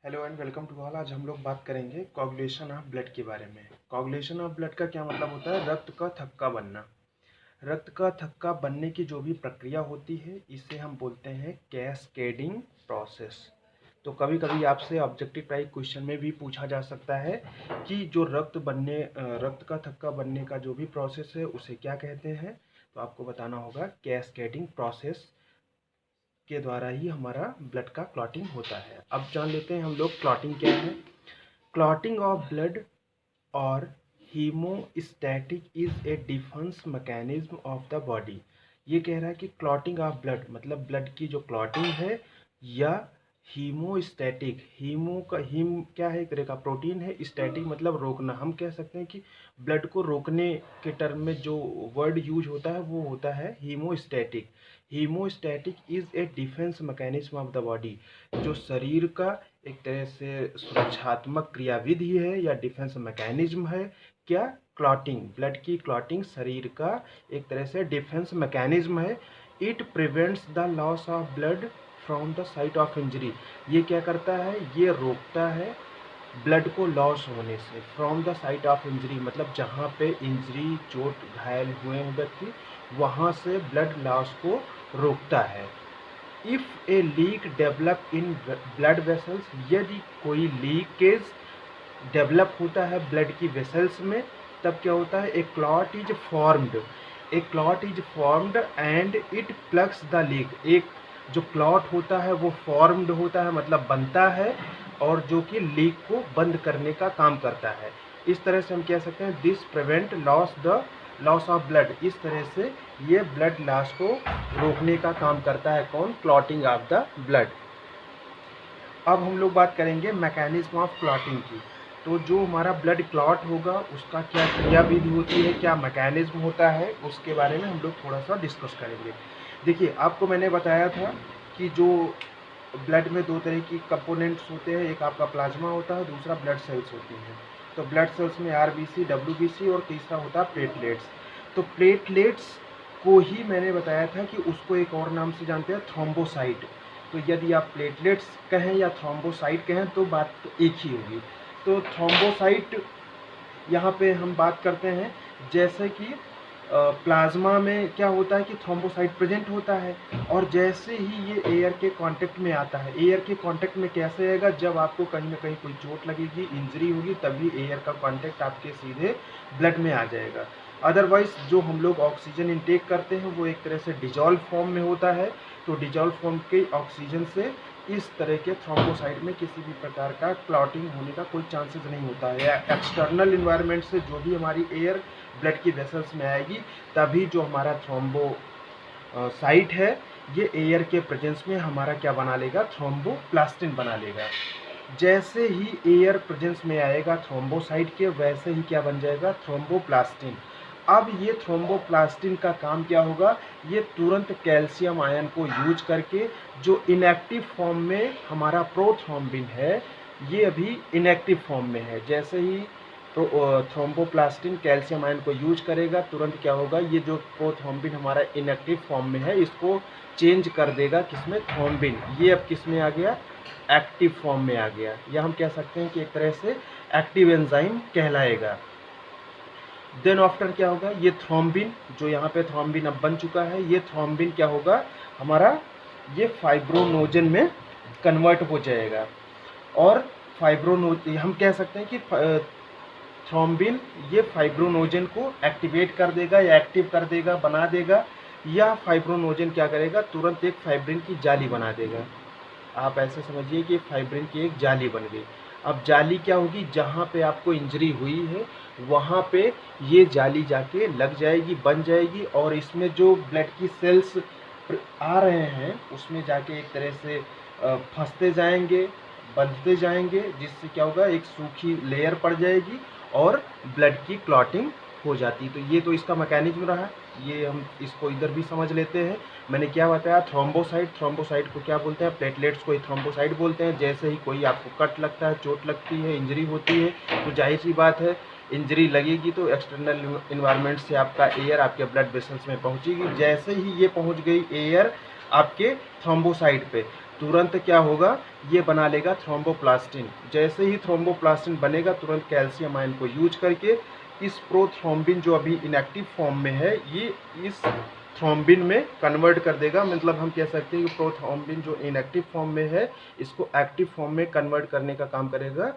Hello and welcome to all. आज हम लोग बात करेंगे कोagulation ऑफ ब्लड के बारे में। कोagulation ऑफ ब्लड का क्या मतलब होता है? रक्त का थक्का बनना। रक्त का थक्का बनने की जो भी प्रक्रिया होती है इसे हम बोलते हैं कैस्केडिंग प्रोसेस। तो कभी कभी आपसे ऑब्जेक्टिव टाइप क्वेश्चन में भी पूछा जा सकता है कि जो रक्त का थक्का बनने का जो भी प्रोसेस है उसे क्या कहते हैं। तो आपको बताना होगा कैस्केडिंग प्रोसेस के द्वारा ही हमारा ब्लड का क्लॉटिंग होता है। अब जान लेते हैं हम लोग क्लॉटिंग क्या है। क्लॉटिंग ऑफ ब्लड और haemostatic is a defence mechanism of the body. ये कह रहा है कि क्लॉटिंग ऑफ ब्लड मतलब ब्लड की जो क्लॉटिंग है, या हीमोस्टैटिक, हीमो का हीम क्या है, एक तरह का प्रोटीन है, स्टैटिक मतलब रोकना। हम कह सकते हैं कि ब्लड को रोकने के टर्म में जो वर्ड यूज होता है वो होता है haemostatic. Haemostatic is a defence mechanism of the body, जो शरीर का एक तरह से सुरक्षात्मक क्रियाविधि है या डिफेंस मैकेनिज्म है। क्या? क्लॉटिंग, ब्लड की क्लॉटिंग शरीर का एक तरह से डिफेंस मैकेनिज्म है। It prevents the loss of blood from the site of injury. ये क्या करता है? ये रोकता है ब्लड को लॉस होने से। From the site of injury मतलब जहाँ पे इंजरी, चोट, घायल हुए हैं व्यक्ति, वहाँ से ब्लड लॉस को रोकता है। If A leak develop in blood vessels, यदि कोई लीकेज डेवलप होता है ब्लड की वेसल्स में, तब क्या होता है? A clot is formed, a clot is formed and it plugs the leak. एक जो क्लॉट होता है वो फॉर्म्ड होता है मतलब बनता है, और जो कि लीक को बंद करने का काम करता है। इस तरह से हम कह सकते हैं this prevent loss of blood. इस तरह से ये ब्लड लॉस को रोकने का काम करता है। कौन? Clotting of the blood. अब हम लोग बात करेंगे मैकेनिज्म ऑफ क्लॉटिंग की। तो जो हमारा ब्लड क्लॉट होगा उसका क्या क्रियाविधि होती है, क्या मैकेनिज्म होता है, उसके बारे में हम लोग थोड़ा सा डिस्कस करेंगे। देखिए, आपको मैंने बताया था कि जो ब्लड में दो तरह की कंपोनेंट्स होते हैं, एक आपका प्लाज्मा होता है, दूसरा ब्लड सेल्स होती हैं। तो ब्लड सेल्स में आरबीसी, डब्ल्यूबीसी और तीसरा होता है प्लेटलेट्स। तो प्लेटलेट्स को ही मैंने बताया था कि उसको एक और नाम से जानते हैं, थ्रोम्बोसाइट। तो यदि आप प्लेटलेट्स कहें या थ्रोम्बोसाइट कहें तो बात तो एक ही होगी। तो थ्रोम्बोसाइट यहाँ पे हम बात करते हैं, जैसे कि प्लाज्मा में क्या होता है कि थ्रोम्बोसाइट प्रेजेंट होता है, और जैसे ही ये एयर के कांटेक्ट में आता है, एयर के कांटेक्ट में कैसे आएगा? जब आपको कहीं ना कहीं कोई चोट लगेगी, इंजरी होगी, तभी एयर का कांटेक्ट आपके सीधे ब्लड में आ जाएगा। अदरवाइज जो हम लोग ऑक्सीजन इनटेक करते हैं वो एक तरह से डिजॉल्व फॉर्म में होता है। तो डिजॉल्व फॉर्म के ऑक्सीजन से इस तरह के थ्रोम्बोसाइट में किसी भी प्रकार का क्लॉटिंग होने का कोई चांसेस नहीं होता है। एक्सटर्नल इन्वायरमेंट से जो भी हमारी एयर ब्लड की वेसल्स में आएगी, तभी जो हमारा थ्रोम्बोसाइट है ये एयर के प्रेजेंस में हमारा क्या बना लेगा? थ्रोम्बोप्लास्टिन बना लेगा। जैसे ही एयर प्रेजेंस में आएगा थ्रोम्बोसाइट के, वैसे ही क्या बन जाएगा? थ्रोम्बोप्लास्टिन। अब ये थ्रोम्बोप्लास्टिन का काम क्या होगा? ये तुरंत कैल्शियम आयन को यूज करके जो इनएक्टिव फॉर्म में हमारा प्रोथ्रोम्बिन है, ये अभी इनएक्टिव फॉर्म में है। जैसे ही तो थ्रोम्बोप्लास्टिन कैल्शियम आयन को यूज करेगा, तुरंत क्या होगा? ये जो प्रोथ्रोम्बिन हमारा इनएक्टिव फॉर्म में है, इसको चेंज कर देगा किसमें? थ्रोम्बिन। ये अब किस में आ गया? एक्टिव फॉर्म में आ गया। या हम कह सकते हैं कि एक तरह से एक्टिव एंजाइम कहलाएगा। देन आफ्टर क्या होगा? ये थ्रोम्बिन, जो यहाँ पे थ्रोम्बिन अब बन चुका है, ये थ्रोम्बिन क्या होगा हमारा? ये फाइब्रोनोजन में कन्वर्ट हो जाएगा। और हम कह सकते हैं कि थ्रोम्बिन ये फाइब्रोनोजन को एक्टिवेट कर देगा या एक्टिव कर देगा, बना देगा। या फाइब्रोनोजन क्या करेगा? तुरंत एक फाइब्रिन की जाली बना देगा। आप ऐसे समझिए कि फाइब्रिन की एक जाली बन गई। अब जाली क्या होगी? जहाँ पे आपको इंजरी हुई है वहाँ पे ये जाली जाके लग जाएगी, बन जाएगी, और इसमें जो ब्लड की सेल्स आ रहे हैं उसमें जाके एक तरह से फंसते जाएंगे, बंधते जाएंगे, जिससे क्या होगा? एक सूखी लेयर पड़ जाएगी और ब्लड की क्लॉटिंग हो जाती। तो ये तो इसका मैकेनिज्म रहा। ये हम इसको इधर भी समझ लेते हैं। मैंने क्या बताया? थ्रोम्बोसाइट, थ्रोम्बोसाइट को क्या बोलते हैं? प्लेटलेट्स को ही थ्रोम्बोसाइट बोलते हैं। जैसे ही कोई आपको कट लगता है, चोट लगती है, इंजरी होती है, तो जाहिर सी बात है इंजरी लगेगी तो एक्सटर्नल इन्वायरमेंट से आपका एयर आपके ब्लड वेसल्स में पहुंचेगी। जैसे ही ये पहुंच गई एयर आपके थ्रोम्बोसाइट पे, तुरंत क्या होगा, ये बना लेगा थ्रोम्बोप्लास्टिन। जैसे ही थ्रोम्बोप्लास्टिन बनेगा तुरंत कैल्शियम आयन को यूज करके इस प्रोथ्रोम्बिन जो अभी इनएक्टिव फॉर्म में है ये इस थ्रोम्बिन में कन्वर्ट कर देगा। मतलब हम कह सकते हैं कि प्रोथ्रोम्बिन जो इनएक्टिव फॉर्म में है इसको एक्टिव फॉर्म में कन्वर्ट करने का काम करेगा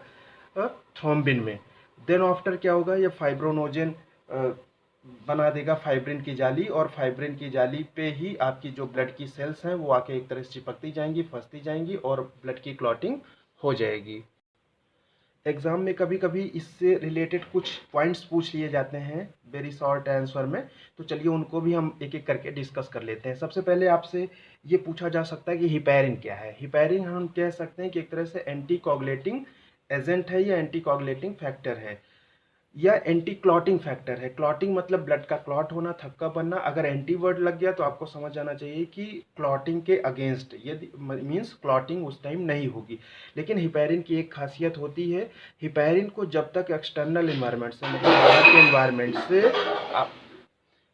थ्रोम्बिन में। देन आफ्टर क्या होगा, ये फाइब्रोनोजेन बना देगा फाइब्रिन की जाली, और फाइब्रिन की जाली पे ही आपकी जो ब्लड की सेल्स हैं वो आके एक तरह से चिपकती जाएंगी, फंसती जाएंगी और ब्लड की क्लॉटिंग हो जाएगी। एग्जाम में कभी कभी इससे रिलेटेड कुछ पॉइंट्स पूछ लिए जाते हैं वेरी शॉर्ट आंसर में, तो चलिए उनको भी हम एक एक करके डिस्कस कर लेते हैं। सबसे पहले आपसे ये पूछा जा सकता है कि हिपैरिन क्या है। हिपैरिन हम कह सकते हैं कि एक तरह से एंटी कोगुलेटिंग एजेंट है या एंटी कोगुलेटिंग फैक्टर है या एंटी क्लॉटिंग फैक्टर है। क्लॉटिंग मतलब ब्लड का क्लॉट होना, थक्का बनना। अगर एंटी वर्ड लग गया तो आपको समझ जाना चाहिए कि क्लॉटिंग के अगेंस्ट, यदि मीन्स क्लॉटिंग उस टाइम नहीं होगी। लेकिन हिपैरिन की एक खासियत होती है, हिपैरिन को जब तक एक्सटर्नल इन्वायरमेंट से, मतलब बाहर के इन्वायरमेंट से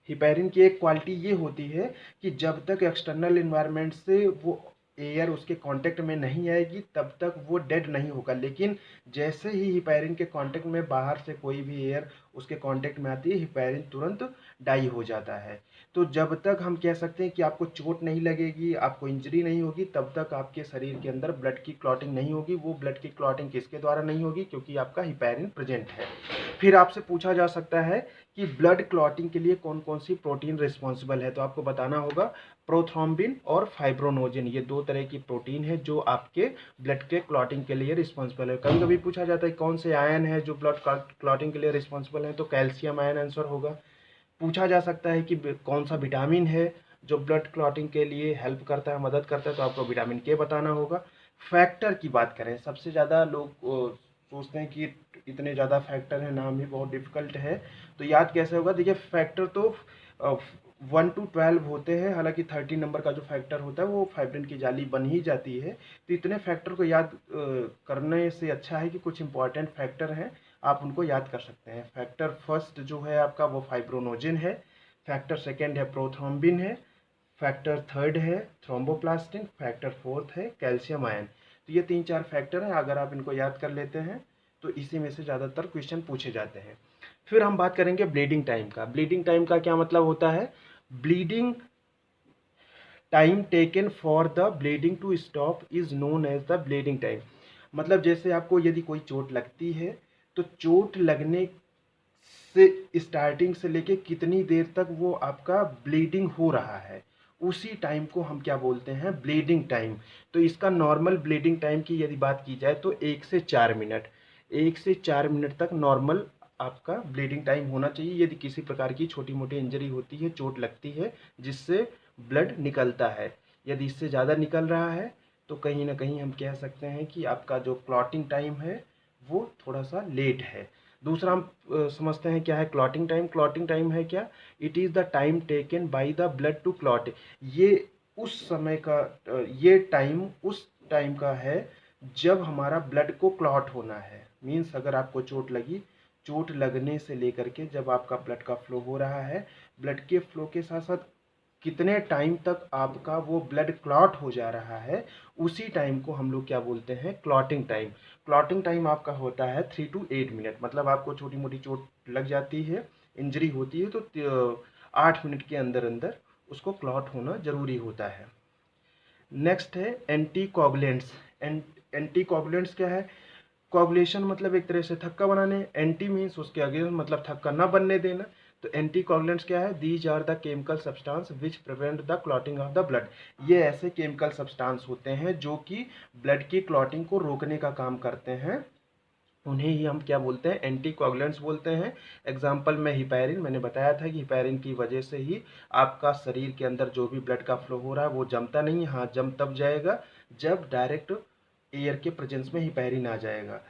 हिपैरिन की एक क्वालिटी ये होती है कि जब तक एक्सटर्नल इन्वायरमेंट से वो एयर उसके कांटेक्ट में नहीं आएगी तब तक वो डेड नहीं होगा। लेकिन जैसे ही हिपैरिन के कांटेक्ट में बाहर से कोई भी एयर उसके कांटेक्ट में आती है हिपैरिन तुरंत डाई हो जाता है। तो जब तक हम कह सकते हैं कि आपको चोट नहीं लगेगी, आपको इंजरी नहीं होगी, तब तक आपके शरीर के अंदर ब्लड की क्लॉटिंग नहीं होगी। वो ब्लड की क्लॉटिंग किसके द्वारा नहीं होगी, क्योंकि आपका हिपैरिन प्रेजेंट है। फिर आपसे पूछा जा सकता है कि ब्लड क्लॉटिंग के लिए कौन कौन सी प्रोटीन रिस्पॉन्सिबल है, तो आपको बताना होगा प्रोथ्रोम्बिन और फाइब्रोनोजिन, ये दो तरह की प्रोटीन है जो आपके ब्लड के क्लॉटिंग के लिए रिस्पॉन्सिबल है। कभी कभी पूछा जाता है कौन से आयन है जो ब्लड क्लॉटिंग के लिए रिस्पॉन्सिबल है, तो कैल्शियम आयन आंसर होगा। पूछा जा सकता है कि कौन सा विटामिन है जो ब्लड क्लॉटिंग के लिए हेल्प करता है, मदद करता है, तो आपको विटामिन के बताना होगा। फैक्टर की बात करें, सबसे ज़्यादा लोग सोचते हैं कि इतने ज़्यादा फैक्टर हैं, नाम ही बहुत डिफिकल्ट है, तो याद कैसे होगा। देखिए फैक्टर तो 1 to 12 होते हैं, हालांकि 30 नंबर का जो फैक्टर होता है वो फाइब्रिन की जाली बन ही जाती है। तो इतने फैक्टर को याद करने से अच्छा है कि कुछ इंपॉर्टेंट फैक्टर हैं आप उनको याद कर सकते हैं। फैक्टर फर्स्ट जो है आपका वो फाइब्रोनोजिन है, फैक्टर सेकेंड है प्रोथ्रोम्बिन है, फैक्टर थर्ड है थ्रोम्बोप्लास्टिन, फैक्टर फोर्थ है कैल्शियम आयन। तो ये 3-4 फैक्टर हैं, अगर आप इनको याद कर लेते हैं तो इसी में से ज़्यादातर क्वेश्चन पूछे जाते हैं। फिर हम बात करेंगे ब्लीडिंग टाइम का। ब्लीडिंग टाइम का क्या मतलब होता है, bleeding time taken for the bleeding to stop is known as the bleeding time. मतलब जैसे आपको यदि कोई चोट लगती है तो चोट लगने से स्टार्टिंग से लेके कितनी देर तक वो आपका ब्लीडिंग हो रहा है, उसी टाइम को हम क्या बोलते हैं, ब्लीडिंग टाइम। तो इसका नॉर्मल ब्लीडिंग टाइम की यदि बात की जाए तो 1 से 4 मिनट, 1 से 4 मिनट तक नॉर्मल आपका ब्लीडिंग टाइम होना चाहिए। यदि किसी प्रकार की छोटी मोटी इंजरी होती है, चोट लगती है जिससे ब्लड निकलता है, यदि इससे ज़्यादा निकल रहा है तो कहीं ना कहीं हम कह सकते हैं कि आपका जो क्लॉटिंग टाइम है वो थोड़ा सा लेट है। दूसरा हम समझते हैं क्या है क्लॉटिंग टाइम। क्लॉटिंग टाइम है क्या, it is the time taken by the blood to clot. ये उस समय का ये टाइम उस टाइम का है जब हमारा ब्लड को क्लॉट होना है। मीन्स अगर आपको चोट लगी, चोट लगने से लेकर के जब आपका ब्लड का फ्लो हो रहा है, ब्लड के फ्लो के साथ साथ कितने टाइम तक आपका वो ब्लड क्लॉट हो जा रहा है, उसी टाइम को हम लोग क्या बोलते हैं, क्लॉटिंग टाइम। क्लॉटिंग टाइम आपका होता है 3 to 8 मिनट। मतलब आपको छोटी मोटी चोट लग जाती है, इंजरी होती है, तो 8 मिनट के अंदर अंदर उसको क्लॉट होना जरूरी होता है। नेक्स्ट है एंटी कोगुलेंट्स। एंटी कोगुलेंट्स क्या है, कोगुलेशन मतलब एक तरह से थक्का बनाने, एंटी मीन्स उसके अगेंस्ट मतलब थक्का न बनने देना। तो एंटी कोगुलेंट्स क्या है, these are the chemical substance which prevent the clotting of the blood. ये ऐसे केमिकल सब्सटेंस होते हैं जो कि ब्लड की क्लॉटिंग को रोकने का काम करते हैं, उन्हें ही हम क्या बोलते हैं, एंटी कोगुलेंट्स बोलते हैं। एग्जाम्पल में हिपैरिन, मैंने बताया था कि हिपैरिन की वजह से ही आपका शरीर के अंदर जो भी ब्लड का फ्लो हो रहा है वो जमता नहीं है। हाँ, जम तब जाएगा जब डायरेक्ट एयर के प्रेजेंस में हिपैरिन आ जाएगा।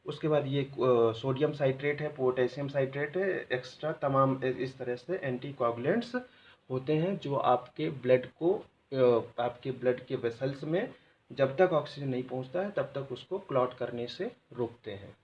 उसके बाद ये सोडियम साइट्रेट है, पोटेशियम साइट्रेट है, एक्स्ट्रा तमाम इस तरह से एंटी कोगुलेंट्स होते हैं जो आपके ब्लड को आपके ब्लड के वेसल्स में जब तक ऑक्सीजन नहीं पहुंचता है तब तक उसको क्लॉट करने से रोकते हैं।